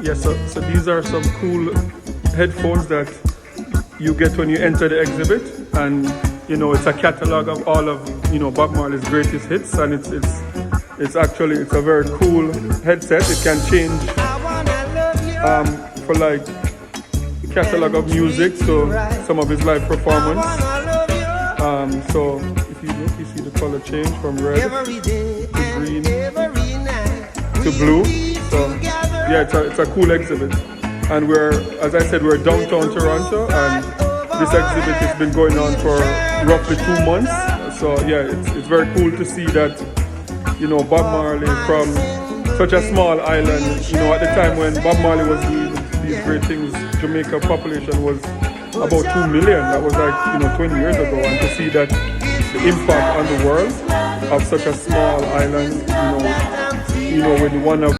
Yes, so these are some cool headphones that you get when you enter the exhibit, and it's a catalog of all of Bob Marley's greatest hits, and it's actually a very cool headset. It can change for like catalog of music, so some of his live performance. So if you look, you see the color change from red to green to blue. So yeah, it's a cool exhibit. And as I said, we're downtown Toronto, and this exhibit has been going on for roughly 2 months. So yeah, it's very cool to see that, Bob Marley from such a small island, at the time when Bob Marley was doing these great things, Jamaica population was about 2 million. That was like, 20 years ago. And to see that the impact on the world of such a small island, with one of